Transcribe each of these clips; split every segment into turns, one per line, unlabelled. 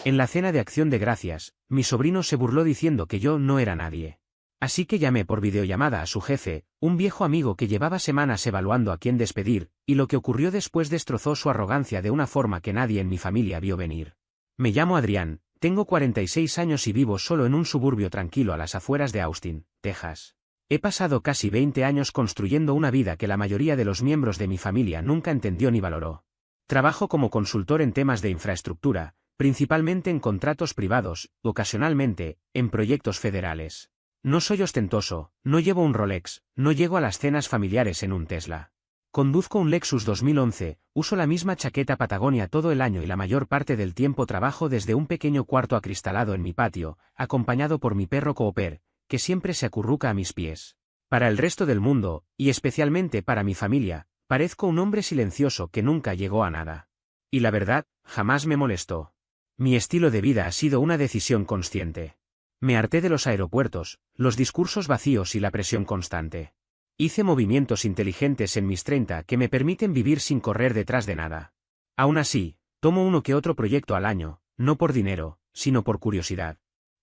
En la cena de Acción de Gracias, mi sobrino se burló diciendo que yo no era nadie. Así que llamé por videollamada a su jefe, un viejo amigo que llevaba semanas evaluando a quién despedir, y lo que ocurrió después destrozó su arrogancia de una forma que nadie en mi familia vio venir. Me llamo Adrián, tengo 46 años y vivo solo en un suburbio tranquilo a las afueras de Austin, Texas. He pasado casi 20 años construyendo una vida que la mayoría de los miembros de mi familia nunca entendió ni valoró. Trabajo como consultor en temas de infraestructura, principalmente en contratos privados, ocasionalmente, en proyectos federales. No soy ostentoso, no llevo un Rolex, no llego a las cenas familiares en un Tesla. Conduzco un Lexus 2011, uso la misma chaqueta Patagonia todo el año y la mayor parte del tiempo trabajo desde un pequeño cuarto acristalado en mi patio, acompañado por mi perro Cooper, que siempre se acurruca a mis pies. Para el resto del mundo, y especialmente para mi familia, parezco un hombre silencioso que nunca llegó a nada. Y la verdad, jamás me molestó. Mi estilo de vida ha sido una decisión consciente. Me harté de los aeropuertos, los discursos vacíos y la presión constante. Hice movimientos inteligentes en mis 30 que me permiten vivir sin correr detrás de nada. Aún así, tomo uno que otro proyecto al año, no por dinero, sino por curiosidad.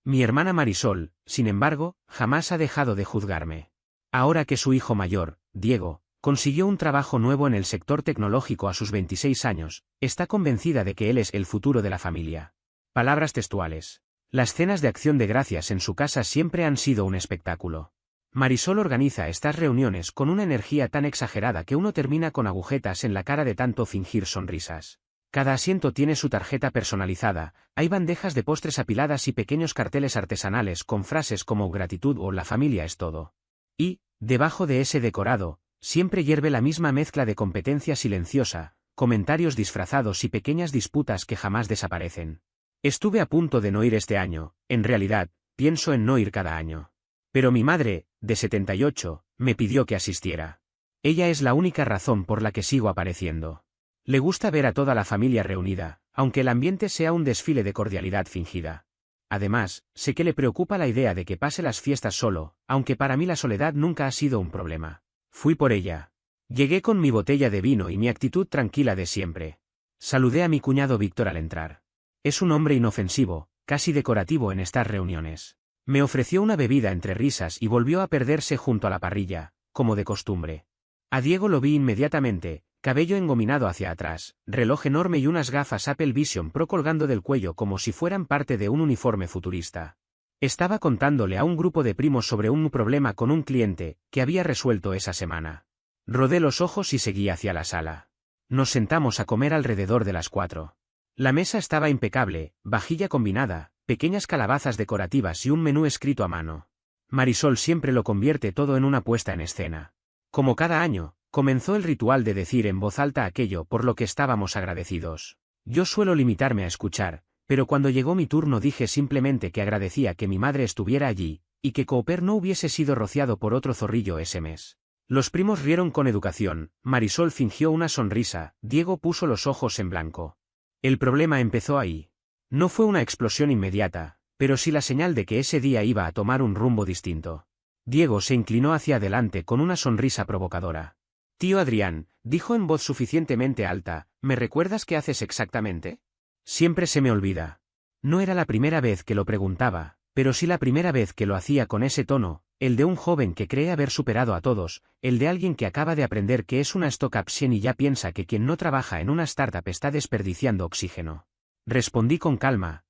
Mi hermana Marisol, sin embargo, jamás ha dejado de juzgarme. Ahora que su hijo mayor, Diego, consiguió un trabajo nuevo en el sector tecnológico a sus 26 años, está convencida de que él es el futuro de la familia. Palabras textuales. Las cenas de Acción de Gracias en su casa siempre han sido un espectáculo. Marisol organiza estas reuniones con una energía tan exagerada que uno termina con agujetas en la cara de tanto fingir sonrisas. Cada asiento tiene su tarjeta personalizada, hay bandejas de postres apiladas y pequeños carteles artesanales con frases como gratitud o la familia es todo. Y, debajo de ese decorado, siempre hierve la misma mezcla de competencia silenciosa, comentarios disfrazados y pequeñas disputas que jamás desaparecen. Estuve a punto de no ir este año, en realidad, pienso en no ir cada año. Pero mi madre, de 78, me pidió que asistiera. Ella es la única razón por la que sigo apareciendo. Le gusta ver a toda la familia reunida, aunque el ambiente sea un desfile de cordialidad fingida. Además, sé que le preocupa la idea de que pase las fiestas solo, aunque para mí la soledad nunca ha sido un problema. Fui por ella. Llegué con mi botella de vino y mi actitud tranquila de siempre. Saludé a mi cuñado Víctor al entrar. Es un hombre inofensivo, casi decorativo en estas reuniones. Me ofreció una bebida entre risas y volvió a perderse junto a la parrilla, como de costumbre. A Diego lo vi inmediatamente, cabello engominado hacia atrás, reloj enorme y unas gafas Apple Vision Pro colgando del cuello como si fueran parte de un uniforme futurista. Estaba contándole a un grupo de primos sobre un problema con un cliente, que había resuelto esa semana. Rodé los ojos y seguí hacia la sala. Nos sentamos a comer alrededor de las 4. La mesa estaba impecable, vajilla combinada, pequeñas calabazas decorativas y un menú escrito a mano. Marisol siempre lo convierte todo en una puesta en escena. Como cada año, comenzó el ritual de decir en voz alta aquello por lo que estábamos agradecidos. Yo suelo limitarme a escuchar, pero cuando llegó mi turno dije simplemente que agradecía que mi madre estuviera allí, y que Cooper no hubiese sido rociado por otro zorrillo ese mes. Los primos rieron con educación, Marisol fingió una sonrisa, Diego puso los ojos en blanco. El problema empezó ahí. No fue una explosión inmediata, pero sí la señal de que ese día iba a tomar un rumbo distinto. Diego se inclinó hacia adelante con una sonrisa provocadora. Tío Adrián, dijo en voz suficientemente alta, ¿me recuerdas qué haces exactamente? Siempre se me olvida. No era la primera vez que lo preguntaba, pero sí la primera vez que lo hacía con ese tono, el de un joven que cree haber superado a todos, el de alguien que acaba de aprender que es una stock option y ya piensa que quien no trabaja en una startup está desperdiciando oxígeno. Respondí con calma.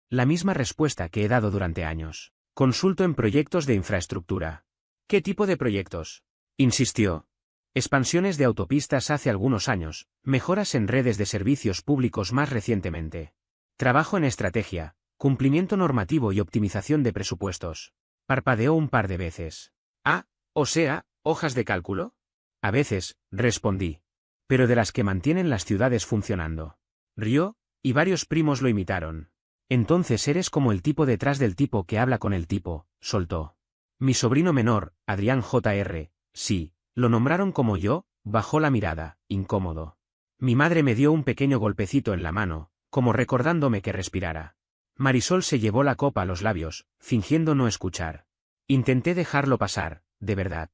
La misma respuesta que he dado durante años. Consulto en proyectos de infraestructura. ¿Qué tipo de proyectos? Insistió. Expansiones de autopistas hace algunos años, mejoras en redes de servicios públicos más recientemente. Trabajo en estrategia, cumplimiento normativo y optimización de presupuestos. Parpadeó un par de veces. Ah, o sea, ¿hojas de cálculo? A veces, respondí. Pero de las que mantienen las ciudades funcionando. Rió, y varios primos lo imitaron. Entonces eres como el tipo detrás del tipo que habla con el tipo, soltó. Mi sobrino menor, Adrián Jr., sí, lo nombraron como yo, bajó la mirada, incómodo. Mi madre me dio un pequeño golpecito en la mano, como recordándome que respirara. Marisol se llevó la copa a los labios, fingiendo no escuchar. Intenté dejarlo pasar, de verdad.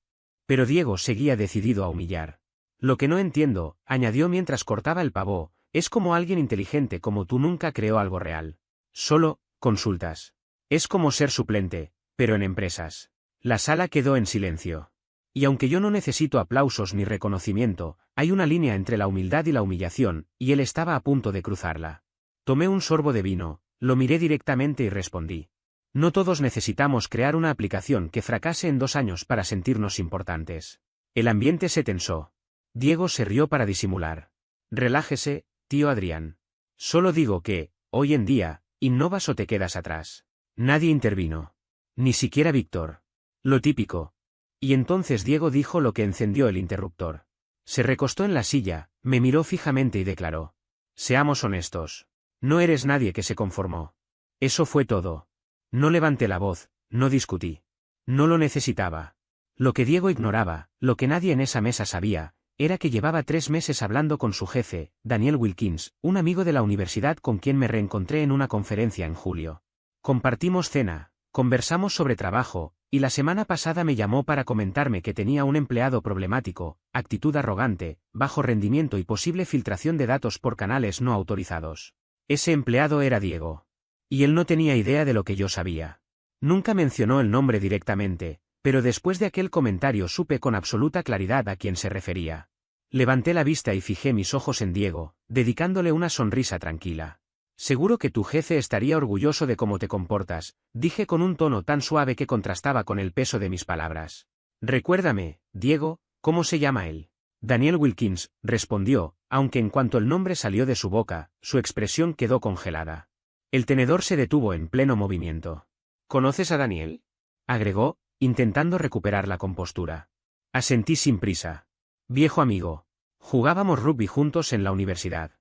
Pero Diego seguía decidido a humillar. Lo que no entiendo, añadió mientras cortaba el pavó, Es como alguien inteligente como tú nunca creó algo real. Solo, consultas. Es como ser suplente, pero en empresas. La sala quedó en silencio. Y aunque yo no necesito aplausos ni reconocimiento, hay una línea entre la humildad y la humillación, y él estaba a punto de cruzarla. Tomé un sorbo de vino, lo miré directamente y respondí. No todos necesitamos crear una aplicación que fracase en 2 años para sentirnos importantes. El ambiente se tensó. Diego se rió para disimular. Relájese, tío Adrián. Solo digo que, hoy en día, innovas o te quedas atrás. Nadie intervino. Ni siquiera Víctor. Lo típico. Y entonces Diego dijo lo que encendió el interruptor. Se recostó en la silla, me miró fijamente y declaró. Seamos honestos. No eres nadie que se conformó. Eso fue todo. No levanté la voz, no discutí. No lo necesitaba. Lo que Diego ignoraba, lo que nadie en esa mesa sabía, era que llevaba 3 meses hablando con su jefe, Daniel Wilkins, un amigo de la universidad con quien me reencontré en una conferencia en julio. Compartimos cena, conversamos sobre trabajo, y la semana pasada me llamó para comentarme que tenía un empleado problemático, actitud arrogante, bajo rendimiento y posible filtración de datos por canales no autorizados. Ese empleado era Diego. Y él no tenía idea de lo que yo sabía. Nunca mencionó el nombre directamente, pero después de aquel comentario supe con absoluta claridad a quién se refería. Levanté la vista y fijé mis ojos en Diego, dedicándole una sonrisa tranquila. Seguro que tu jefe estaría orgulloso de cómo te comportas, dije con un tono tan suave que contrastaba con el peso de mis palabras. Recuérdame, Diego, ¿cómo se llama él? Daniel Wilkins, respondió, aunque en cuanto el nombre salió de su boca, su expresión quedó congelada. El tenedor se detuvo en pleno movimiento. ¿Conoces a Daniel?, agregó, intentando recuperar la compostura. Asentí sin prisa. Viejo amigo. Jugábamos rugby juntos en la universidad.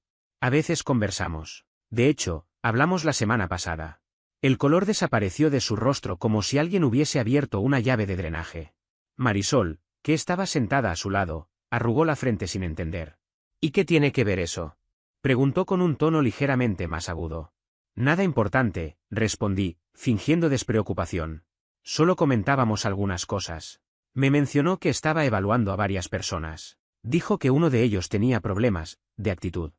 A veces conversamos. De hecho, hablamos la semana pasada. El color desapareció de su rostro como si alguien hubiese abierto una llave de drenaje. Marisol, que estaba sentada a su lado, arrugó la frente sin entender. ¿Y qué tiene que ver eso?, preguntó con un tono ligeramente más agudo. Nada importante, respondí, fingiendo despreocupación. Solo comentábamos algunas cosas. Me mencionó que estaba evaluando a varias personas. Dijo que uno de ellos tenía problemas de actitud.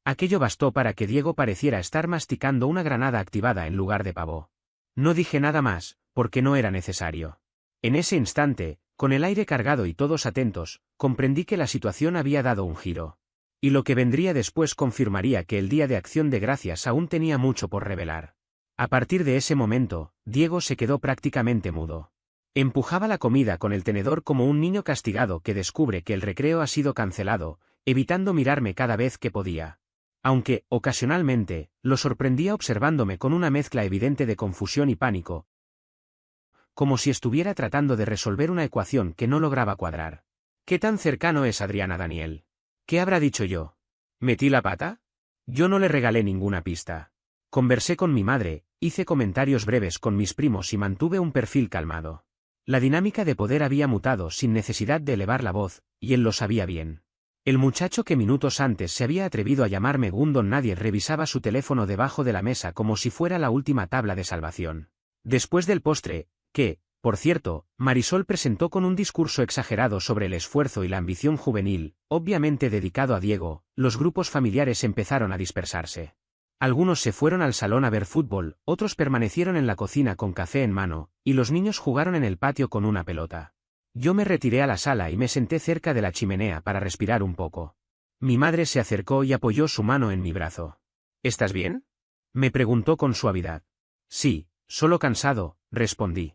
Aquello bastó para que Diego pareciera estar masticando una granada activada en lugar de pavo. No dije nada más, porque no era necesario. En ese instante, con el aire cargado y todos atentos, comprendí que la situación había dado un giro. Y lo que vendría después confirmaría que el Día de Acción de Gracias aún tenía mucho por revelar. A partir de ese momento, Diego se quedó prácticamente mudo. Empujaba la comida con el tenedor como un niño castigado que descubre que el recreo ha sido cancelado, evitando mirarme cada vez que podía. Aunque, ocasionalmente, lo sorprendía observándome con una mezcla evidente de confusión y pánico, como si estuviera tratando de resolver una ecuación que no lograba cuadrar. ¿Qué tan cercano es Adrián a Daniel? ¿Qué habrá dicho yo? ¿Metí la pata? Yo no le regalé ninguna pista. Conversé con mi madre, hice comentarios breves con mis primos y mantuve un perfil calmado. La dinámica de poder había mutado sin necesidad de elevar la voz, y él lo sabía bien. El muchacho que minutos antes se había atrevido a llamarme Gundon nadie revisaba su teléfono debajo de la mesa como si fuera la última tabla de salvación. Después del postre, que, por cierto, Marisol presentó con un discurso exagerado sobre el esfuerzo y la ambición juvenil, obviamente dedicado a Diego, los grupos familiares empezaron a dispersarse. Algunos se fueron al salón a ver fútbol, otros permanecieron en la cocina con café en mano, y los niños jugaron en el patio con una pelota. Yo me retiré a la sala y me senté cerca de la chimenea para respirar un poco. Mi madre se acercó y apoyó su mano en mi brazo. ¿Estás bien?, me preguntó con suavidad. Sí, solo cansado, respondí.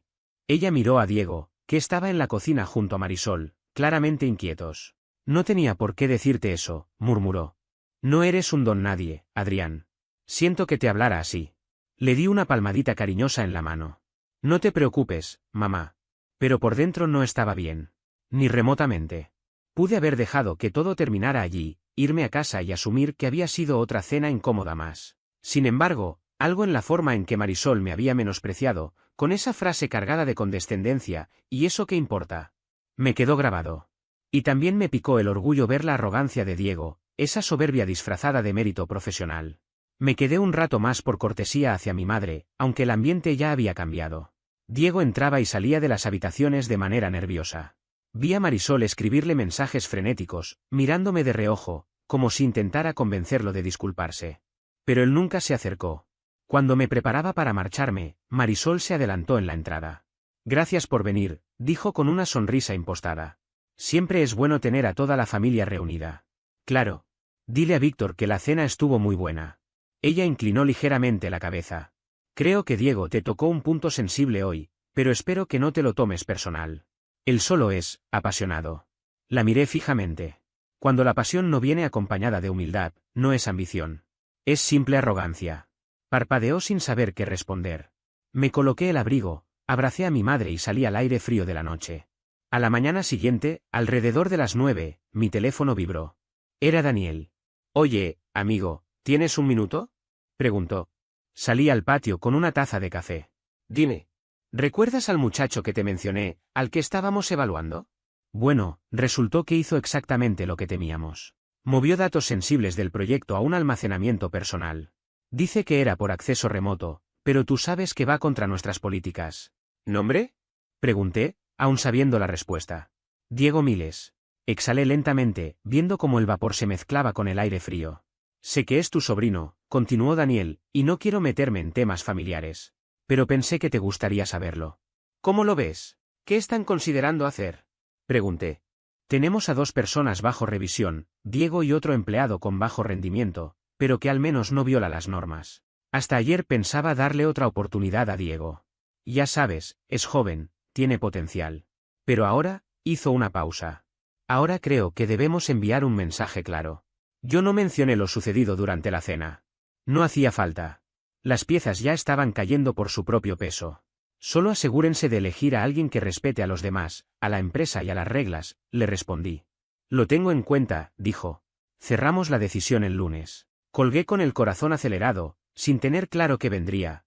Ella miró a Diego, que estaba en la cocina junto a Marisol, claramente inquietos. No tenía por qué decirte eso, murmuró. No eres un don nadie, Adrián. Siento que te hablara así. Le di una palmadita cariñosa en la mano. No te preocupes, mamá. Pero por dentro no estaba bien. Ni remotamente. Pude haber dejado que todo terminara allí, irme a casa y asumir que había sido otra cena incómoda más. Sin embargo, algo en la forma en que Marisol me había menospreciado, con esa frase cargada de condescendencia, ¿y eso qué importa?, me quedó grabado. Y también me picó el orgullo ver la arrogancia de Diego, esa soberbia disfrazada de mérito profesional. Me quedé un rato más por cortesía hacia mi madre, aunque el ambiente ya había cambiado. Diego entraba y salía de las habitaciones de manera nerviosa. Vi a Marisol escribirle mensajes frenéticos, mirándome de reojo, como si intentara convencerlo de disculparse. Pero él nunca se acercó. Cuando me preparaba para marcharme, Marisol se adelantó en la entrada. Gracias por venir, dijo con una sonrisa impostada. Siempre es bueno tener a toda la familia reunida. Claro. Dile a Víctor que la cena estuvo muy buena. Ella inclinó ligeramente la cabeza. Creo que Diego te tocó un punto sensible hoy, pero espero que no te lo tomes personal. Él solo es apasionado. La miré fijamente. Cuando la pasión no viene acompañada de humildad, no es ambición. Es simple arrogancia. Parpadeó sin saber qué responder. Me coloqué el abrigo, abracé a mi madre y salí al aire frío de la noche. A la mañana siguiente, alrededor de las 9, mi teléfono vibró. Era Daniel. Oye, amigo, ¿tienes un minuto? Preguntó. Salí al patio con una taza de café. Dime. ¿Recuerdas al muchacho que te mencioné, al que estábamos evaluando? Bueno, resultó que hizo exactamente lo que temíamos. Movió datos sensibles del proyecto a un almacenamiento personal. Dice que era por acceso remoto, pero tú sabes que va contra nuestras políticas. ¿Nombre? Pregunté, aún sabiendo la respuesta. Diego Miles. Exhalé lentamente, viendo cómo el vapor se mezclaba con el aire frío. Sé que es tu sobrino, continuó Daniel, y no quiero meterme en temas familiares. Pero pensé que te gustaría saberlo. ¿Cómo lo ves? ¿Qué están considerando hacer? Pregunté. Tenemos a 2 personas bajo revisión, Diego y otro empleado con bajo rendimiento, pero que al menos no viola las normas. Hasta ayer pensaba darle otra oportunidad a Diego. Ya sabes, es joven, tiene potencial. Pero ahora, hizo una pausa. Ahora creo que debemos enviar un mensaje claro. Yo no mencioné lo sucedido durante la cena. No hacía falta. Las piezas ya estaban cayendo por su propio peso. Solo asegúrense de elegir a alguien que respete a los demás, a la empresa y a las reglas, le respondí. Lo tengo en cuenta, dijo. Cerramos la decisión el lunes. Colgué con el corazón acelerado, sin tener claro qué vendría.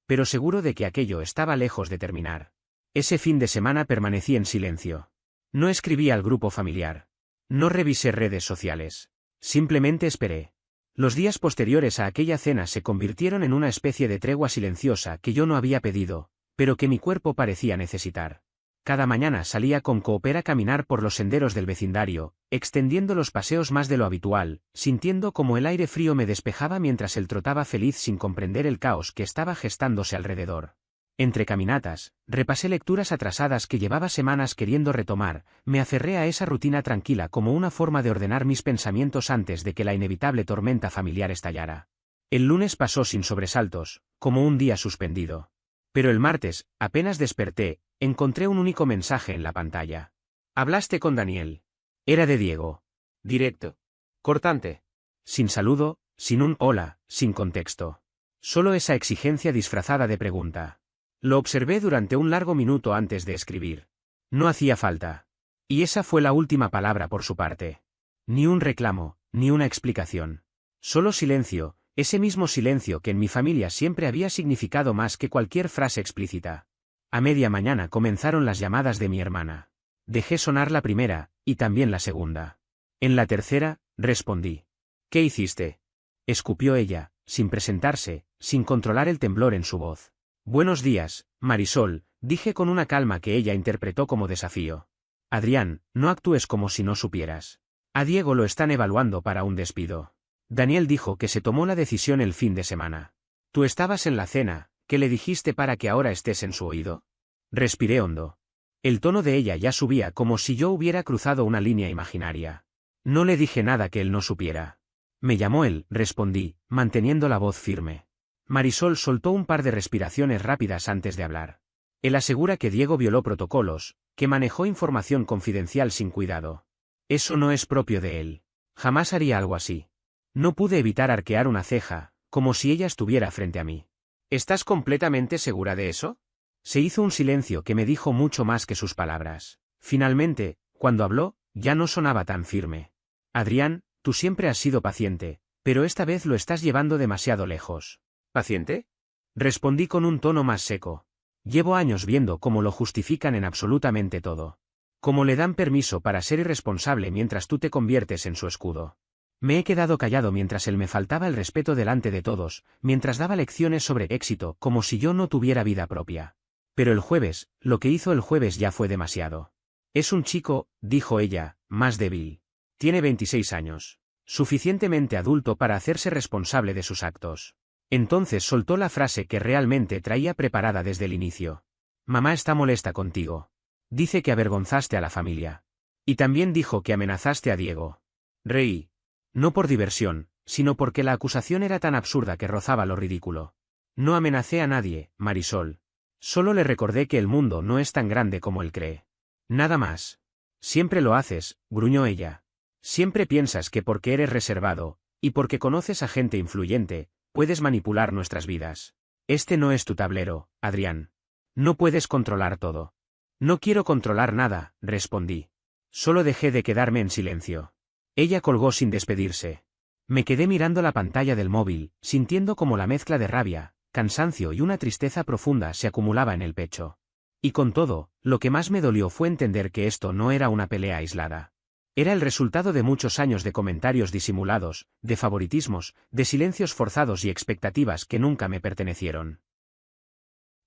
Pero seguro de que aquello estaba lejos de terminar. Ese fin de semana permanecí en silencio. No escribí al grupo familiar. No revisé redes sociales. Simplemente esperé. Los días posteriores a aquella cena se convirtieron en una especie de tregua silenciosa que yo no había pedido, pero que mi cuerpo parecía necesitar. Cada mañana salía con Cooper a caminar por los senderos del vecindario, extendiendo los paseos más de lo habitual, sintiendo como el aire frío me despejaba mientras él trotaba feliz sin comprender el caos que estaba gestándose alrededor. Entre caminatas, repasé lecturas atrasadas que llevaba semanas queriendo retomar, me aferré a esa rutina tranquila como una forma de ordenar mis pensamientos antes de que la inevitable tormenta familiar estallara. El lunes pasó sin sobresaltos, como un día suspendido. Pero el martes, apenas desperté, encontré un único mensaje en la pantalla. ¿Hablaste con Daniel? Era de Diego. Directo. Cortante. Sin saludo, sin un hola, sin contexto. Solo esa exigencia disfrazada de pregunta. Lo observé durante un largo minuto antes de escribir. No hacía falta. Y esa fue la última palabra por su parte. Ni un reclamo, ni una explicación. Solo silencio, ese mismo silencio que en mi familia siempre había significado más que cualquier frase explícita. A media mañana comenzaron las llamadas de mi hermana. Dejé sonar la primera, y también la segunda. En la tercera, respondí. ¿Qué hiciste? Escupió ella, sin presentarse, sin controlar el temblor en su voz. Buenos días, Marisol, dije con una calma que ella interpretó como desafío. Adrián, no actúes como si no supieras. A Diego lo están evaluando para un despido. Daniel dijo que se tomó la decisión el fin de semana. ¿Tú estabas en la cena? ¿Qué le dijiste para que ahora estés en su oído? Respiré hondo. El tono de ella ya subía como si yo hubiera cruzado una línea imaginaria. No le dije nada que él no supiera. Me llamó él, respondí, manteniendo la voz firme. Marisol soltó un par de respiraciones rápidas antes de hablar. Él asegura que Diego violó protocolos, que manejó información confidencial sin cuidado. Eso no es propio de él. Jamás haría algo así. No pude evitar arquear una ceja, como si ella estuviera frente a mí. ¿Estás completamente segura de eso? Se hizo un silencio que me dijo mucho más que sus palabras. Finalmente, cuando habló, ya no sonaba tan firme. Adrián, tú siempre has sido paciente, pero esta vez lo estás llevando demasiado lejos. ¿Paciente? Respondí con un tono más seco. Llevo años viendo cómo lo justifican en absolutamente todo. Cómo le dan permiso para ser irresponsable mientras tú te conviertes en su escudo. Me he quedado callado mientras él me faltaba el respeto delante de todos, mientras daba lecciones sobre éxito como si yo no tuviera vida propia. Pero el jueves, lo que hizo el jueves ya fue demasiado. Es un chico, dijo ella, más débil. Tiene 26 años. Suficientemente adulto para hacerse responsable de sus actos. Entonces soltó la frase que realmente traía preparada desde el inicio. Mamá está molesta contigo. Dice que avergonzaste a la familia. Y también dijo que amenazaste a Diego. Reí. No por diversión, sino porque la acusación era tan absurda que rozaba lo ridículo. No amenacé a nadie, Marisol. Solo le recordé que el mundo no es tan grande como él cree. Nada más. Siempre lo haces, gruñó ella. Siempre piensas que porque eres reservado, y porque conoces a gente influyente, puedes manipular nuestras vidas. Este no es tu tablero, Adrián. No puedes controlar todo. No quiero controlar nada, respondí. Solo dejé de quedarme en silencio. Ella colgó sin despedirse. Me quedé mirando la pantalla del móvil, sintiendo como la mezcla de rabia, cansancio y una tristeza profunda se acumulaba en el pecho. Y con todo, lo que más me dolió fue entender que esto no era una pelea aislada. Era el resultado de muchos años de comentarios disimulados, de favoritismos, de silencios forzados y expectativas que nunca me pertenecieron.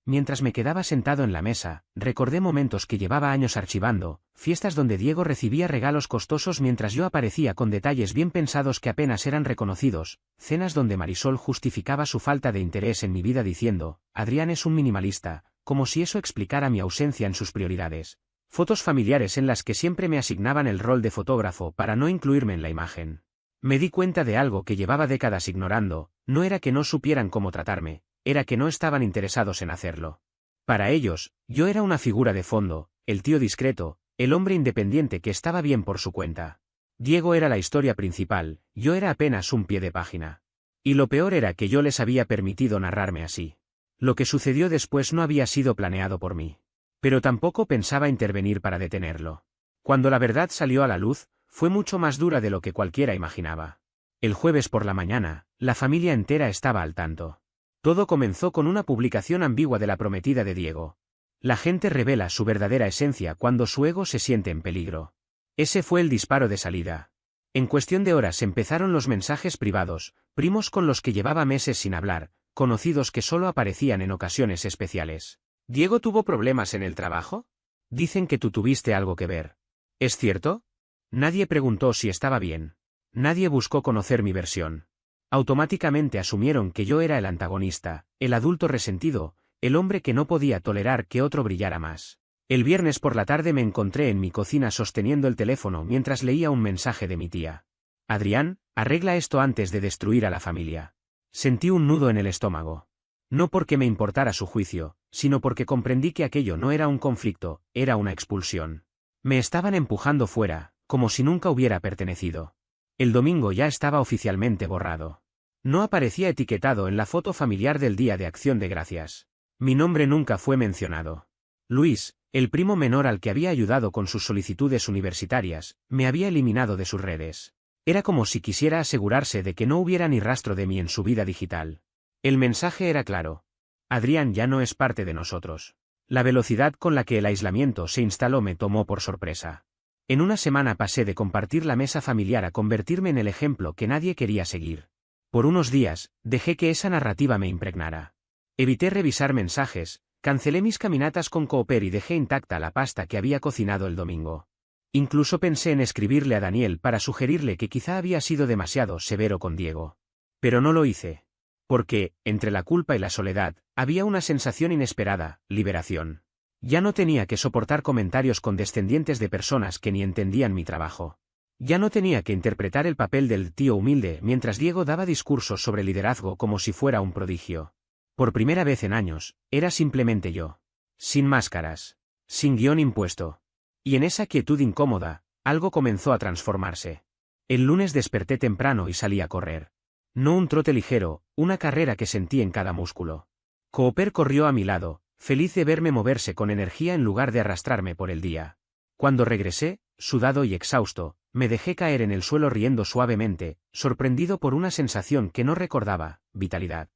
Mientras me quedaba sentado en la mesa, recordé momentos que llevaba años archivando, fiestas donde Diego recibía regalos costosos mientras yo aparecía con detalles bien pensados que apenas eran reconocidos, cenas donde Marisol justificaba su falta de interés en mi vida diciendo, Adrián es un minimalista, como si eso explicara mi ausencia en sus prioridades. Fotos familiares en las que siempre me asignaban el rol de fotógrafo para no incluirme en la imagen. Me di cuenta de algo que llevaba décadas ignorando, no era que no supieran cómo tratarme, era que no estaban interesados en hacerlo. Para ellos, yo era una figura de fondo, el tío discreto, el hombre independiente que estaba bien por su cuenta. Diego era la historia principal, yo era apenas un pie de página. Y lo peor era que yo les había permitido narrarme así. Lo que sucedió después no había sido planeado por mí. Pero tampoco pensaba intervenir para detenerlo. Cuando la verdad salió a la luz, fue mucho más dura de lo que cualquiera imaginaba. El jueves por la mañana, la familia entera estaba al tanto. Todo comenzó con una publicación ambigua de la prometida de Diego. La gente revela su verdadera esencia cuando su ego se siente en peligro. Ese fue el disparo de salida. En cuestión de horas empezaron los mensajes privados, primos con los que llevaba meses sin hablar, conocidos que solo aparecían en ocasiones especiales. ¿Diego tuvo problemas en el trabajo? Dicen que tú tuviste algo que ver. ¿Es cierto? Nadie preguntó si estaba bien. Nadie buscó conocer mi versión. Automáticamente asumieron que yo era el antagonista, el adulto resentido, el hombre que no podía tolerar que otro brillara más. El viernes por la tarde me encontré en mi cocina sosteniendo el teléfono mientras leía un mensaje de mi tía. Adrián, arregla esto antes de destruir a la familia. Sentí un nudo en el estómago. No porque me importara su juicio, sino porque comprendí que aquello no era un conflicto, era una expulsión. Me estaban empujando fuera, como si nunca hubiera pertenecido. El domingo ya estaba oficialmente borrado. No aparecía etiquetado en la foto familiar del Día de Acción de Gracias. Mi nombre nunca fue mencionado. Luis, el primo menor al que había ayudado con sus solicitudes universitarias, me había eliminado de sus redes. Era como si quisiera asegurarse de que no hubiera ni rastro de mí en su vida digital. El mensaje era claro. Adrián ya no es parte de nosotros. La velocidad con la que el aislamiento se instaló me tomó por sorpresa. En una semana pasé de compartir la mesa familiar a convertirme en el ejemplo que nadie quería seguir. Por unos días, dejé que esa narrativa me impregnara. Evité revisar mensajes, cancelé mis caminatas con Cooper y dejé intacta la pasta que había cocinado el domingo. Incluso pensé en escribirle a Daniel para sugerirle que quizá había sido demasiado severo con Diego. Pero no lo hice. Porque, entre la culpa y la soledad, había una sensación inesperada, liberación. Ya no tenía que soportar comentarios condescendientes de personas que ni entendían mi trabajo. Ya no tenía que interpretar el papel del tío humilde mientras Diego daba discursos sobre liderazgo como si fuera un prodigio. Por primera vez en años, era simplemente yo. Sin máscaras. Sin guión impuesto. Y en esa quietud incómoda, algo comenzó a transformarse. El lunes desperté temprano y salí a correr. No un trote ligero, una carrera que sentí en cada músculo. Cooper corrió a mi lado, feliz de verme moverse con energía en lugar de arrastrarme por el día. Cuando regresé, sudado y exhausto, me dejé caer en el suelo riendo suavemente, sorprendido por una sensación que no recordaba, vitalidad.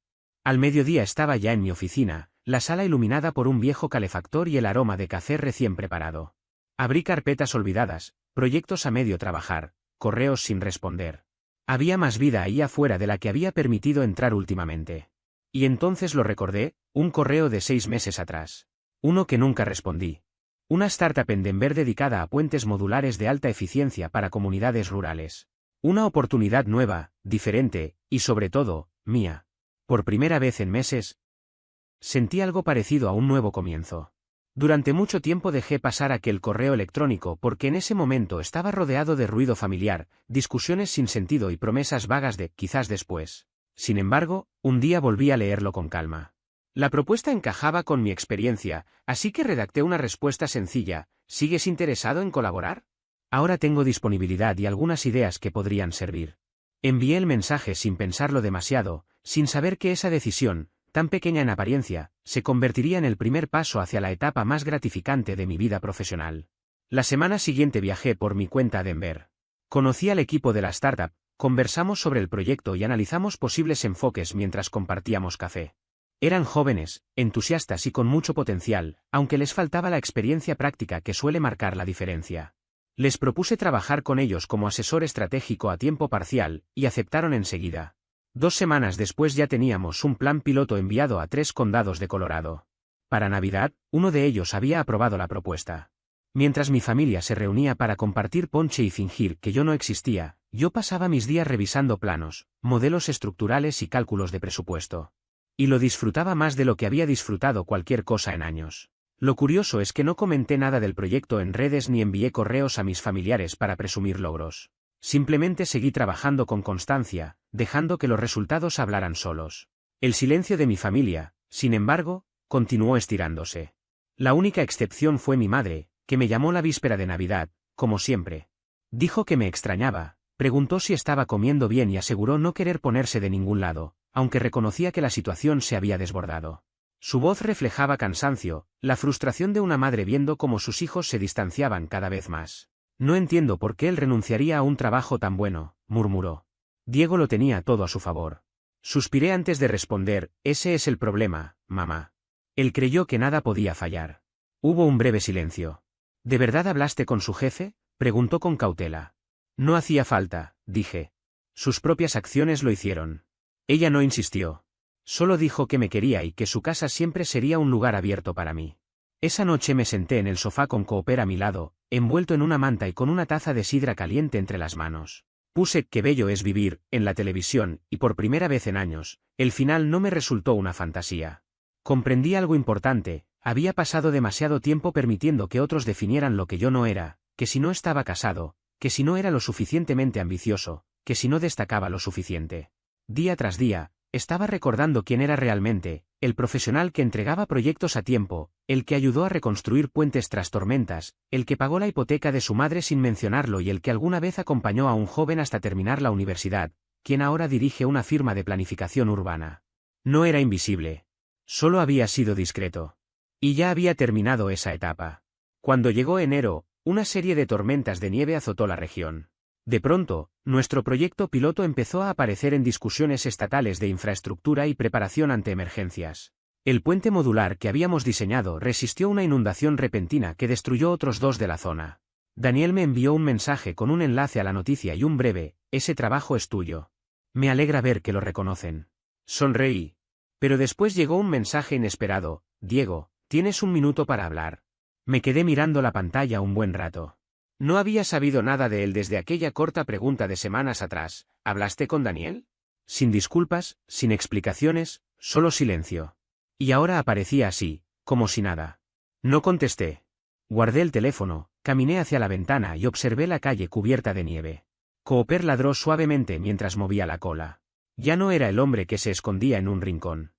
Al mediodía estaba ya en mi oficina, la sala iluminada por un viejo calefactor y el aroma de café recién preparado. Abrí carpetas olvidadas, proyectos a medio trabajar, correos sin responder. Había más vida ahí afuera de la que había permitido entrar últimamente. Y entonces lo recordé, un correo de 6 meses atrás. Uno que nunca respondí. Una startup en Denver dedicada a puentes modulares de alta eficiencia para comunidades rurales. Una oportunidad nueva, diferente, y sobre todo, mía. Por primera vez en meses, sentí algo parecido a un nuevo comienzo. Durante mucho tiempo dejé pasar aquel correo electrónico porque en ese momento estaba rodeado de ruido familiar, discusiones sin sentido y promesas vagas de quizás después. Sin embargo, un día volví a leerlo con calma. La propuesta encajaba con mi experiencia, así que redacté una respuesta sencilla: ¿sigues interesado en colaborar? Ahora tengo disponibilidad y algunas ideas que podrían servir. Envié el mensaje sin pensarlo demasiado, sin saber que esa decisión, tan pequeña en apariencia, se convertiría en el primer paso hacia la etapa más gratificante de mi vida profesional. La semana siguiente viajé por mi cuenta a Denver. Conocí al equipo de la startup, conversamos sobre el proyecto y analizamos posibles enfoques mientras compartíamos café. Eran jóvenes, entusiastas y con mucho potencial, aunque les faltaba la experiencia práctica que suele marcar la diferencia. Les propuse trabajar con ellos como asesor estratégico a tiempo parcial, y aceptaron enseguida. 2 semanas después ya teníamos un plan piloto enviado a 3 condados de Colorado. Para Navidad, uno de ellos había aprobado la propuesta. Mientras mi familia se reunía para compartir ponche y fingir que yo no existía, yo pasaba mis días revisando planos, modelos estructurales y cálculos de presupuesto. Y lo disfrutaba más de lo que había disfrutado cualquier cosa en años. Lo curioso es que no comenté nada del proyecto en redes ni envié correos a mis familiares para presumir logros. Simplemente seguí trabajando con constancia, dejando que los resultados hablaran solos. El silencio de mi familia, sin embargo, continuó estirándose. La única excepción fue mi madre, que me llamó la víspera de Navidad, como siempre. Dijo que me extrañaba, preguntó si estaba comiendo bien y aseguró no querer ponerse de ningún lado, aunque reconocía que la situación se había desbordado. Su voz reflejaba cansancio, la frustración de una madre viendo cómo sus hijos se distanciaban cada vez más. No entiendo por qué él renunciaría a un trabajo tan bueno, murmuró. Diego lo tenía todo a su favor. Suspiré antes de responder: ese es el problema, mamá. Él creyó que nada podía fallar. Hubo un breve silencio. ¿De verdad hablaste con su jefe?, preguntó con cautela. No hacía falta, dije. Sus propias acciones lo hicieron. Ella no insistió. Solo dijo que me quería y que su casa siempre sería un lugar abierto para mí. Esa noche me senté en el sofá con Cooper a mi lado, envuelto en una manta y con una taza de sidra caliente entre las manos. Puse Qué bello es vivir en la televisión, y por primera vez en años, el final no me resultó una fantasía. Comprendí algo importante: había pasado demasiado tiempo permitiendo que otros definieran lo que yo no era, que si no estaba casado, que si no era lo suficientemente ambicioso, que si no destacaba lo suficiente. Día tras día, estaba recordando quién era realmente: el profesional que entregaba proyectos a tiempo, el que ayudó a reconstruir puentes tras tormentas, el que pagó la hipoteca de su madre sin mencionarlo y el que alguna vez acompañó a un joven hasta terminar la universidad, quien ahora dirige una firma de planificación urbana. No era invisible. Solo había sido discreto. Y ya había terminado esa etapa. Cuando llegó enero, una serie de tormentas de nieve azotó la región. De pronto, nuestro proyecto piloto empezó a aparecer en discusiones estatales de infraestructura y preparación ante emergencias. El puente modular que habíamos diseñado resistió una inundación repentina que destruyó otros 2 de la zona. Daniel me envió un mensaje con un enlace a la noticia y un breve: ese trabajo es tuyo. Me alegra ver que lo reconocen. Sonreí. Pero después llegó un mensaje inesperado: Diego, ¿tienes un minuto para hablar? Me quedé mirando la pantalla un buen rato. No había sabido nada de él desde aquella corta pregunta de semanas atrás: ¿hablaste con Daniel? Sin disculpas, sin explicaciones, solo silencio. Y ahora aparecía así, como si nada. No contesté. Guardé el teléfono, caminé hacia la ventana y observé la calle cubierta de nieve. Cooper ladró suavemente mientras movía la cola. Ya no era el hombre que se escondía en un rincón.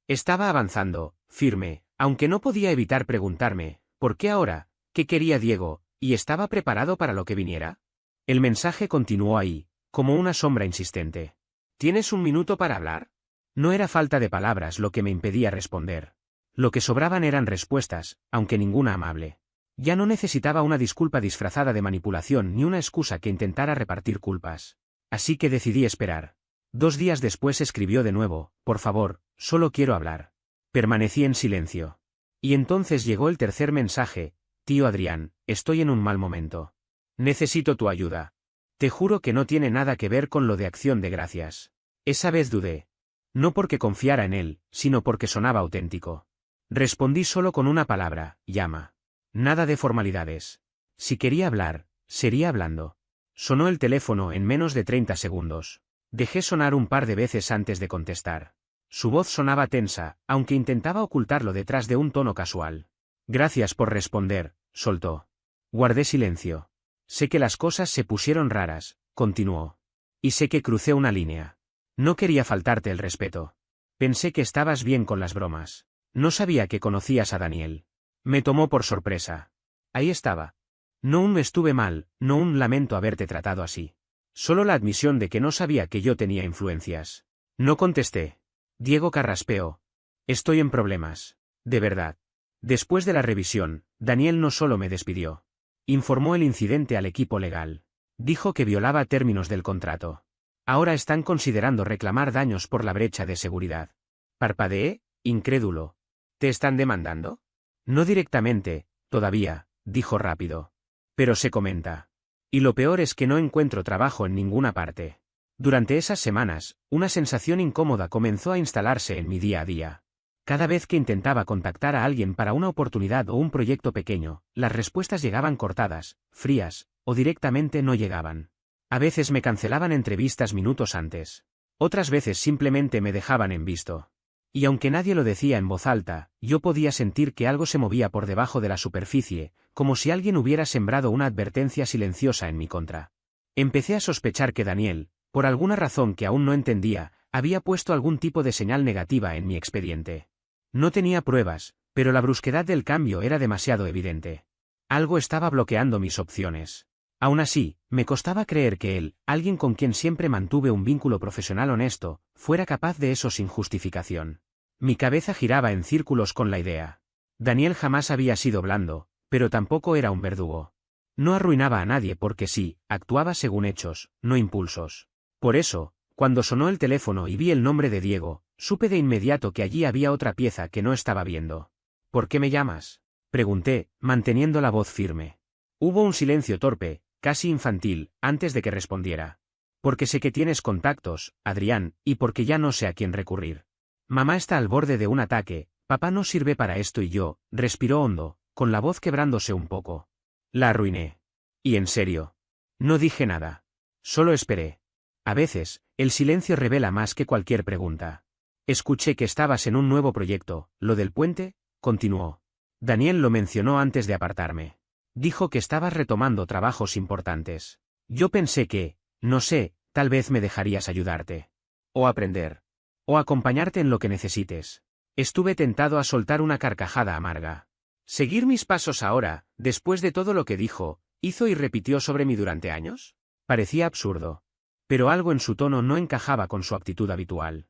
Estaba avanzando, firme, aunque no podía evitar preguntarme: ¿por qué ahora? ¿Qué quería Diego? ¿Y estaba preparado para lo que viniera? El mensaje continuó ahí, como una sombra insistente. ¿Tienes un minuto para hablar? No era falta de palabras lo que me impedía responder. Lo que sobraban eran respuestas, aunque ninguna amable. Ya no necesitaba una disculpa disfrazada de manipulación ni una excusa que intentara repartir culpas. Así que decidí esperar. 2 días después escribió de nuevo: por favor, solo quiero hablar. Permanecí en silencio. Y entonces llegó el tercer mensaje: tío Adrián, estoy en un mal momento. Necesito tu ayuda. Te juro que no tiene nada que ver con lo de Acción de Gracias. Esa vez dudé. No porque confiara en él, sino porque sonaba auténtico. Respondí solo con una palabra, llama. Nada de formalidades. Si quería hablar, sería hablando. Sonó el teléfono en menos de 30 segundos. Dejé sonar un par de veces antes de contestar. Su voz sonaba tensa, aunque intentaba ocultarlo detrás de un tono casual. Gracias por responder, soltó. Guardé silencio. Sé que las cosas se pusieron raras, continuó. Y sé que crucé una línea. No quería faltarte el respeto. Pensé que estabas bien con las bromas. No sabía que conocías a Daniel. Me tomó por sorpresa. Ahí estaba. No un me estuve mal, no un lamento haberte tratado así. Solo la admisión de que no sabía que yo tenía influencias. No contesté. Diego carraspeó. Estoy en problemas. De verdad. Después de la revisión, Daniel no solo me despidió. Informó el incidente al equipo legal. Dijo que violaba términos del contrato. Ahora están considerando reclamar daños por la brecha de seguridad. Parpadeé, incrédulo. ¿Te están demandando? No directamente, todavía, dijo rápido. Pero se comenta. Y lo peor es que no encuentro trabajo en ninguna parte. Durante esas semanas, una sensación incómoda comenzó a instalarse en mi día a día. Cada vez que intentaba contactar a alguien para una oportunidad o un proyecto pequeño, las respuestas llegaban cortadas, frías, o directamente no llegaban. A veces me cancelaban entrevistas minutos antes. Otras veces simplemente me dejaban en visto. Y aunque nadie lo decía en voz alta, yo podía sentir que algo se movía por debajo de la superficie, como si alguien hubiera sembrado una advertencia silenciosa en mi contra. Empecé a sospechar que Daniel, por alguna razón que aún no entendía, había puesto algún tipo de señal negativa en mi expediente. No tenía pruebas, pero la brusquedad del cambio era demasiado evidente. Algo estaba bloqueando mis opciones. Aún así, me costaba creer que él, alguien con quien siempre mantuve un vínculo profesional honesto, fuera capaz de eso sin justificación. Mi cabeza giraba en círculos con la idea. Daniel jamás había sido blando, pero tampoco era un verdugo. No arruinaba a nadie porque sí, actuaba según hechos, no impulsos. Por eso, cuando sonó el teléfono y vi el nombre de Diego, supe de inmediato que allí había otra pieza que no estaba viendo. ¿Por qué me llamas?, pregunté, manteniendo la voz firme. Hubo un silencio torpe, casi infantil, antes de que respondiera. Porque sé que tienes contactos, Adrián, y porque ya no sé a quién recurrir. Mamá está al borde de un ataque, papá no sirve para esto y yo, respiró hondo, con la voz quebrándose un poco. La arruiné. Y en serio. No dije nada. Solo esperé. A veces, el silencio revela más que cualquier pregunta. Escuché que estabas en un nuevo proyecto, lo del puente, continuó. Daniel lo mencionó antes de apartarme. Dijo que estabas retomando trabajos importantes. Yo pensé que, no sé, tal vez me dejarías ayudarte. O aprender. O acompañarte en lo que necesites. Estuve tentado a soltar una carcajada amarga. ¿Seguir mis pasos ahora, después de todo lo que dijo, hizo y repitió sobre mí durante años? Parecía absurdo. Pero algo en su tono no encajaba con su actitud habitual.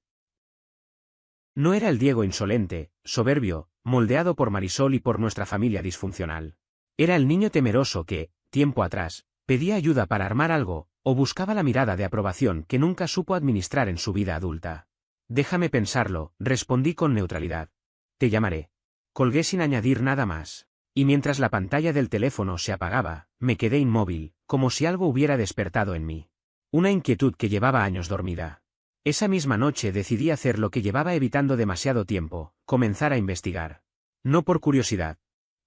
No era el Diego insolente, soberbio, moldeado por Marisol y por nuestra familia disfuncional. Era el niño temeroso que, tiempo atrás, pedía ayuda para armar algo, o buscaba la mirada de aprobación que nunca supo administrar en su vida adulta. Déjame pensarlo, respondí con neutralidad. Te llamaré. Colgué sin añadir nada más. Y mientras la pantalla del teléfono se apagaba, me quedé inmóvil, como si algo hubiera despertado en mí. Una inquietud que llevaba años dormida. Esa misma noche decidí hacer lo que llevaba evitando demasiado tiempo, comenzar a investigar. No por curiosidad.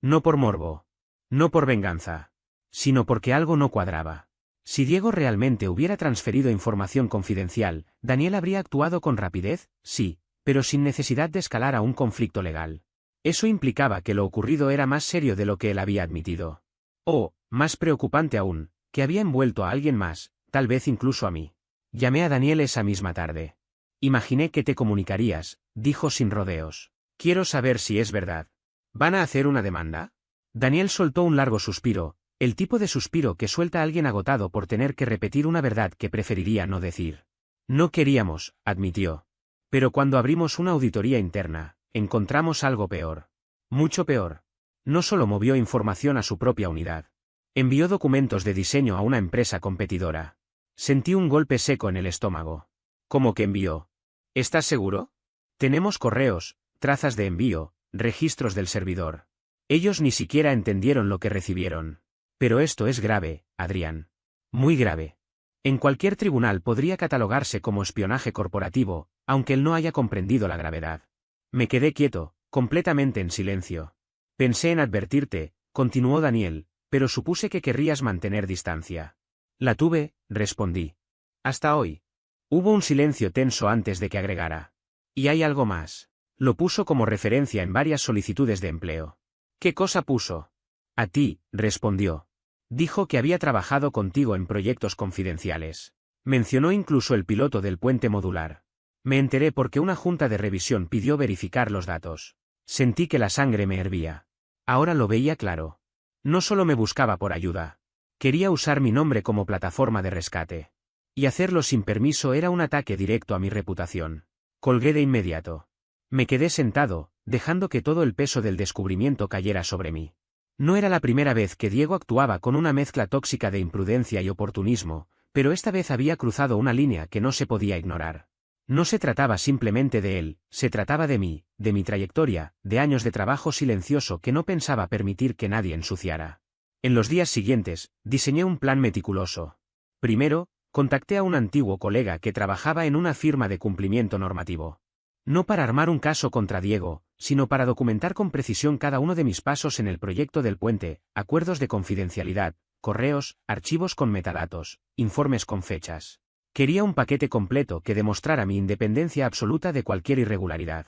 No por morbo. No por venganza. Sino porque algo no cuadraba. Si Diego realmente hubiera transferido información confidencial, Daniel habría actuado con rapidez, sí, pero sin necesidad de escalar a un conflicto legal. Eso implicaba que lo ocurrido era más serio de lo que él había admitido. O, más preocupante aún, que había envuelto a alguien más, tal vez incluso a mí. Llamé a Daniel esa misma tarde. Imaginé que te comunicarías, dijo sin rodeos. Quiero saber si es verdad. ¿Van a hacer una demanda? Daniel soltó un largo suspiro, el tipo de suspiro que suelta alguien agotado por tener que repetir una verdad que preferiría no decir. No queríamos, admitió. Pero cuando abrimos una auditoría interna, encontramos algo peor. Mucho peor. No solo movió información a su propia unidad. Envió documentos de diseño a una empresa competidora. Sentí un golpe seco en el estómago. ¿Cómo que envió? ¿Estás seguro? Tenemos correos, trazas de envío, registros del servidor. Ellos ni siquiera entendieron lo que recibieron. Pero esto es grave, Adrián. Muy grave. En cualquier tribunal podría catalogarse como espionaje corporativo, aunque él no haya comprendido la gravedad. Me quedé quieto, completamente en silencio. Pensé en advertirte, continuó Daniel, pero supuse que querrías mantener distancia. La tuve, respondí. Hasta hoy. Hubo un silencio tenso antes de que agregara. Y hay algo más. Lo puso como referencia en varias solicitudes de empleo. ¿Qué cosa puso? A ti, respondió. Dijo que había trabajado contigo en proyectos confidenciales. Mencionó incluso el piloto del puente modular. Me enteré porque una junta de revisión pidió verificar los datos. Sentí que la sangre me hervía. Ahora lo veía claro. No solo me buscaba por ayuda. Quería usar mi nombre como plataforma de rescate. Y hacerlo sin permiso era un ataque directo a mi reputación. Colgué de inmediato. Me quedé sentado, dejando que todo el peso del descubrimiento cayera sobre mí. No era la primera vez que Diego actuaba con una mezcla tóxica de imprudencia y oportunismo, pero esta vez había cruzado una línea que no se podía ignorar. No se trataba simplemente de él, se trataba de mí, de mi trayectoria, de años de trabajo silencioso que no pensaba permitir que nadie ensuciara. En los días siguientes, diseñé un plan meticuloso. Primero, contacté a un antiguo colega que trabajaba en una firma de cumplimiento normativo. No para armar un caso contra Diego, sino para documentar con precisión cada uno de mis pasos en el proyecto del puente, acuerdos de confidencialidad, correos, archivos con metadatos, informes con fechas. Quería un paquete completo que demostrara mi independencia absoluta de cualquier irregularidad.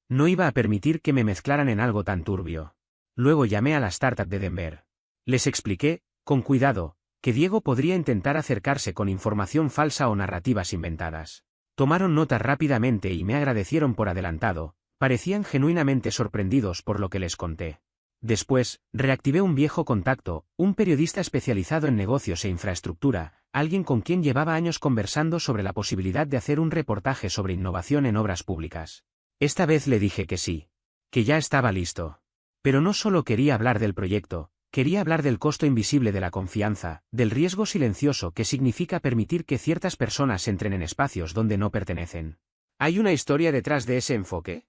No iba a permitir que me mezclaran en algo tan turbio. Luego llamé a la startup de Denver. Les expliqué, con cuidado, que Diego podría intentar acercarse con información falsa o narrativas inventadas. Tomaron nota rápidamente y me agradecieron por adelantado, parecían genuinamente sorprendidos por lo que les conté. Después, reactivé un viejo contacto, un periodista especializado en negocios e infraestructura, alguien con quien llevaba años conversando sobre la posibilidad de hacer un reportaje sobre innovación en obras públicas. Esta vez le dije que sí. Que ya estaba listo. Pero no solo quería hablar del proyecto, quería hablar del costo invisible de la confianza, del riesgo silencioso que significa permitir que ciertas personas entren en espacios donde no pertenecen. ¿Hay una historia detrás de ese enfoque?,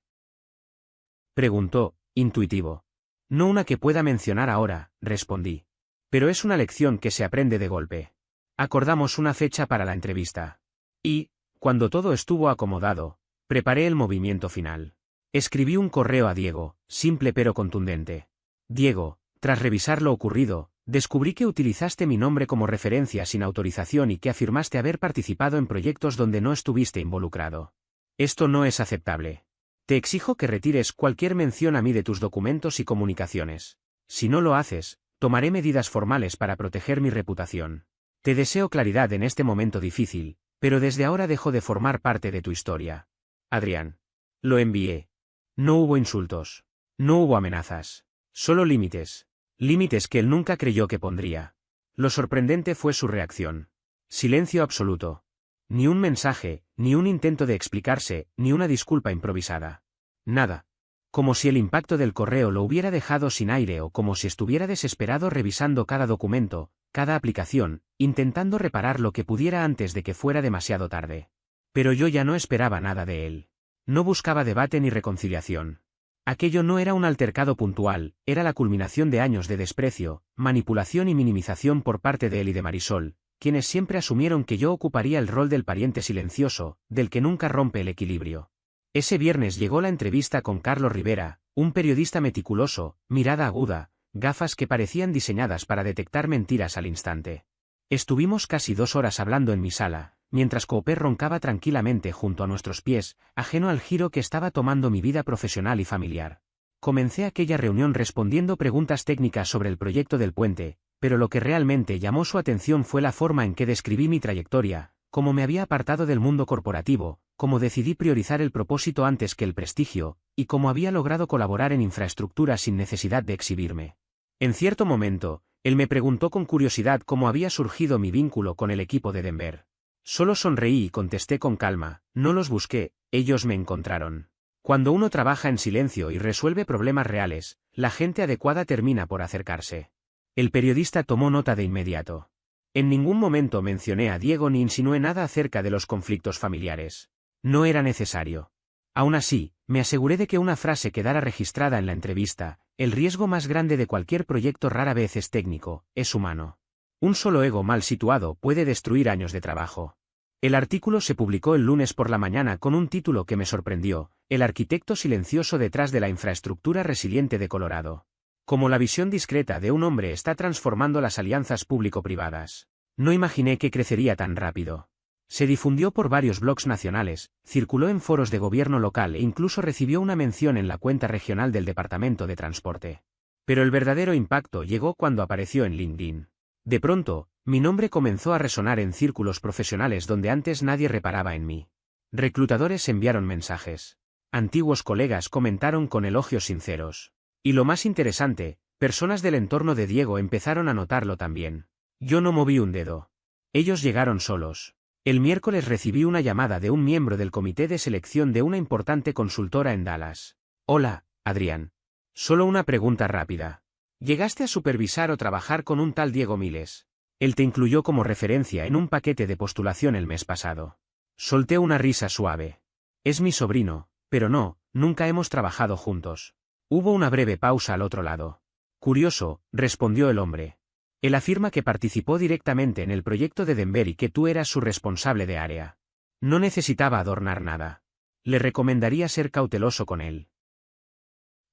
preguntó, intuitivo. No una que pueda mencionar ahora, respondí. Pero es una lección que se aprende de golpe. Acordamos una fecha para la entrevista. Y, cuando todo estuvo acomodado, preparé el movimiento final. Escribí un correo a Diego, simple pero contundente. Diego, tras revisar lo ocurrido, descubrí que utilizaste mi nombre como referencia sin autorización y que afirmaste haber participado en proyectos donde no estuviste involucrado. Esto no es aceptable. Te exijo que retires cualquier mención a mí de tus documentos y comunicaciones. Si no lo haces, tomaré medidas formales para proteger mi reputación. Te deseo claridad en este momento difícil, pero desde ahora dejo de formar parte de tu historia. Adrián. Lo envié. No hubo insultos. No hubo amenazas. Solo límites. Límites que él nunca creyó que pondría. Lo sorprendente fue su reacción. Silencio absoluto. Ni un mensaje, ni un intento de explicarse, ni una disculpa improvisada. Nada. Como si el impacto del correo lo hubiera dejado sin aire o como si estuviera desesperado revisando cada documento, cada aplicación, intentando reparar lo que pudiera antes de que fuera demasiado tarde. Pero yo ya no esperaba nada de él. No buscaba debate ni reconciliación. Aquello no era un altercado puntual, era la culminación de años de desprecio, manipulación y minimización por parte de él y de Marisol, quienes siempre asumieron que yo ocuparía el rol del pariente silencioso, del que nunca rompe el equilibrio. Ese viernes llegó la entrevista con Carlos Rivera, un periodista meticuloso, mirada aguda, gafas que parecían diseñadas para detectar mentiras al instante. Estuvimos casi 2 horas hablando en mi sala, mientras Cooper roncaba tranquilamente junto a nuestros pies, ajeno al giro que estaba tomando mi vida profesional y familiar. Comencé aquella reunión respondiendo preguntas técnicas sobre el proyecto del puente, pero lo que realmente llamó su atención fue la forma en que describí mi trayectoria, cómo me había apartado del mundo corporativo, cómo decidí priorizar el propósito antes que el prestigio, y cómo había logrado colaborar en infraestructura sin necesidad de exhibirme. En cierto momento, él me preguntó con curiosidad cómo había surgido mi vínculo con el equipo de Denver. Solo sonreí y contesté con calma, no los busqué, ellos me encontraron. Cuando uno trabaja en silencio y resuelve problemas reales, la gente adecuada termina por acercarse. El periodista tomó nota de inmediato. En ningún momento mencioné a Diego ni insinué nada acerca de los conflictos familiares. No era necesario. Aún así, me aseguré de que una frase quedara registrada en la entrevista: el riesgo más grande de cualquier proyecto rara vez es técnico, es humano. Un solo ego mal situado puede destruir años de trabajo. El artículo se publicó el lunes por la mañana con un título que me sorprendió: El arquitecto silencioso detrás de la infraestructura resiliente de Colorado. Como la visión discreta de un hombre está transformando las alianzas público-privadas. No imaginé que crecería tan rápido. Se difundió por varios blogs nacionales, circuló en foros de gobierno local e incluso recibió una mención en la cuenta regional del Departamento de Transporte. Pero el verdadero impacto llegó cuando apareció en LinkedIn. De pronto, mi nombre comenzó a resonar en círculos profesionales donde antes nadie reparaba en mí. Reclutadores enviaron mensajes. Antiguos colegas comentaron con elogios sinceros. Y lo más interesante, personas del entorno de Diego empezaron a notarlo también. Yo no moví un dedo. Ellos llegaron solos. El miércoles recibí una llamada de un miembro del comité de selección de una importante consultora en Dallas. Hola, Adrián. Solo una pregunta rápida. ¿Llegaste a supervisar o trabajar con un tal Diego Miles? Él te incluyó como referencia en un paquete de postulación el mes pasado. Solté una risa suave. Es mi sobrino, pero no, nunca hemos trabajado juntos. Hubo una breve pausa al otro lado. Curioso, respondió el hombre. Él afirma que participó directamente en el proyecto de Denver y que tú eras su responsable de área. No necesitaba adornar nada. Le recomendaría ser cauteloso con él.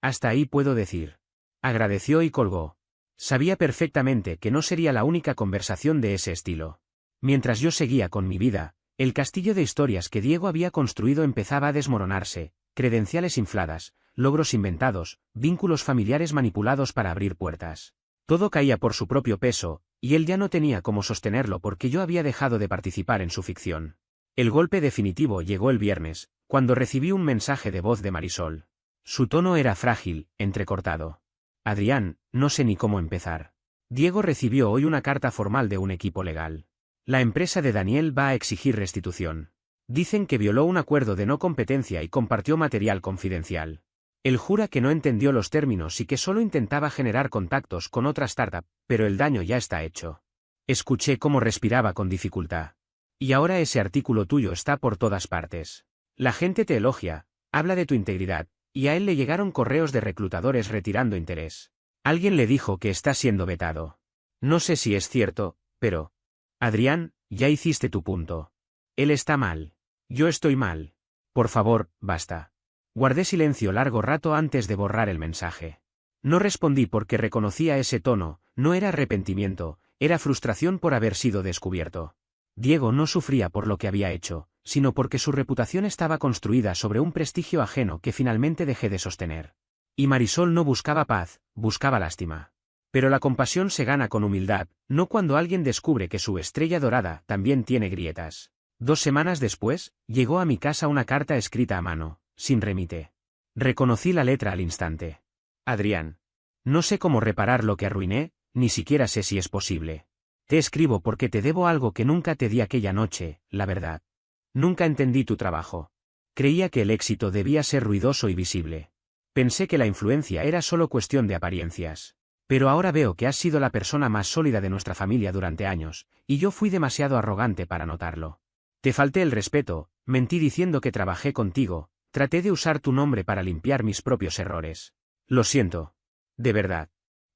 Hasta ahí puedo decir. Agradeció y colgó. Sabía perfectamente que no sería la única conversación de ese estilo. Mientras yo seguía con mi vida, el castillo de historias que Diego había construido empezaba a desmoronarse: credenciales infladas, logros inventados, vínculos familiares manipulados para abrir puertas. Todo caía por su propio peso, y él ya no tenía cómo sostenerlo porque yo había dejado de participar en su ficción. El golpe definitivo llegó el viernes, cuando recibí un mensaje de voz de Marisol. Su tono era frágil, entrecortado. Adrián, no sé ni cómo empezar. Diego recibió hoy una carta formal de un equipo legal. La empresa de Daniel va a exigir restitución. Dicen que violó un acuerdo de no competencia y compartió material confidencial. Él jura que no entendió los términos y que solo intentaba generar contactos con otra startup, pero el daño ya está hecho. Escuché cómo respiraba con dificultad. Y ahora ese artículo tuyo está por todas partes. La gente te elogia, habla de tu integridad, y a él le llegaron correos de reclutadores retirando interés. Alguien le dijo que está siendo vetado. No sé si es cierto, pero... Adrián, ya hiciste tu punto. Él está mal. Yo estoy mal. Por favor, basta. Guardé silencio largo rato antes de borrar el mensaje. No respondí porque reconocía ese tono, no era arrepentimiento, era frustración por haber sido descubierto. Diego no sufría por lo que había hecho, sino porque su reputación estaba construida sobre un prestigio ajeno que finalmente dejé de sostener. Y Marisol no buscaba paz, buscaba lástima. Pero la compasión se gana con humildad, no cuando alguien descubre que su estrella dorada también tiene grietas. 2 semanas después, llegó a mi casa una carta escrita a mano, sin remite. Reconocí la letra al instante. Adrián. No sé cómo reparar lo que arruiné, ni siquiera sé si es posible. Te escribo porque te debo algo que nunca te di aquella noche, la verdad. Nunca entendí tu trabajo. Creía que el éxito debía ser ruidoso y visible. Pensé que la influencia era solo cuestión de apariencias. Pero ahora veo que has sido la persona más sólida de nuestra familia durante años, y yo fui demasiado arrogante para notarlo. Te falté el respeto, mentí diciendo que trabajé contigo, traté de usar tu nombre para limpiar mis propios errores. Lo siento. De verdad.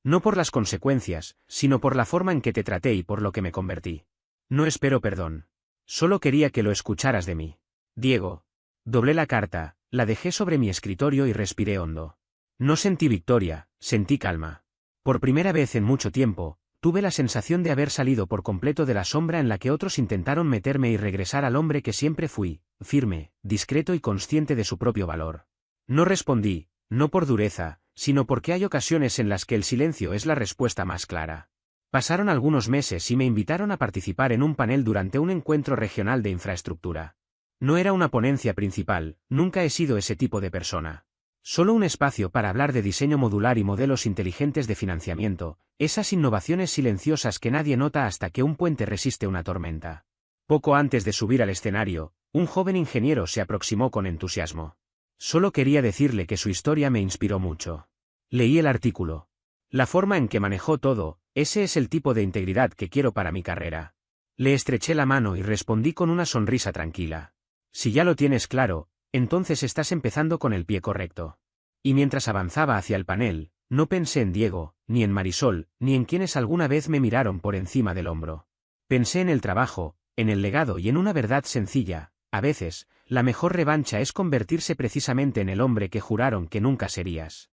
No por las consecuencias, sino por la forma en que te traté y por lo que me convertí. No espero perdón. Solo quería que lo escucharas de mí. Diego. Doblé la carta, la dejé sobre mi escritorio y respiré hondo. No sentí victoria, sentí calma. Por primera vez en mucho tiempo, tuve la sensación de haber salido por completo de la sombra en la que otros intentaron meterme y regresar al hombre que siempre fui, firme, discreto y consciente de su propio valor. No respondí, no por dureza, sino porque hay ocasiones en las que el silencio es la respuesta más clara. Pasaron algunos meses y me invitaron a participar en un panel durante un encuentro regional de infraestructura. No era una ponencia principal, nunca he sido ese tipo de persona. Solo un espacio para hablar de diseño modular y modelos inteligentes de financiamiento, esas innovaciones silenciosas que nadie nota hasta que un puente resiste una tormenta. Poco antes de subir al escenario, un joven ingeniero se aproximó con entusiasmo. Solo quería decirle que su historia me inspiró mucho. Leí el artículo. La forma en que manejó todo, ese es el tipo de integridad que quiero para mi carrera. Le estreché la mano y respondí con una sonrisa tranquila. Si ya lo tienes claro, entonces estás empezando con el pie correcto. Y mientras avanzaba hacia el panel, no pensé en Diego, ni en Marisol, ni en quienes alguna vez me miraron por encima del hombro. Pensé en el trabajo, en el legado y en una verdad sencilla: a veces, la mejor revancha es convertirse precisamente en el hombre que juraron que nunca serías.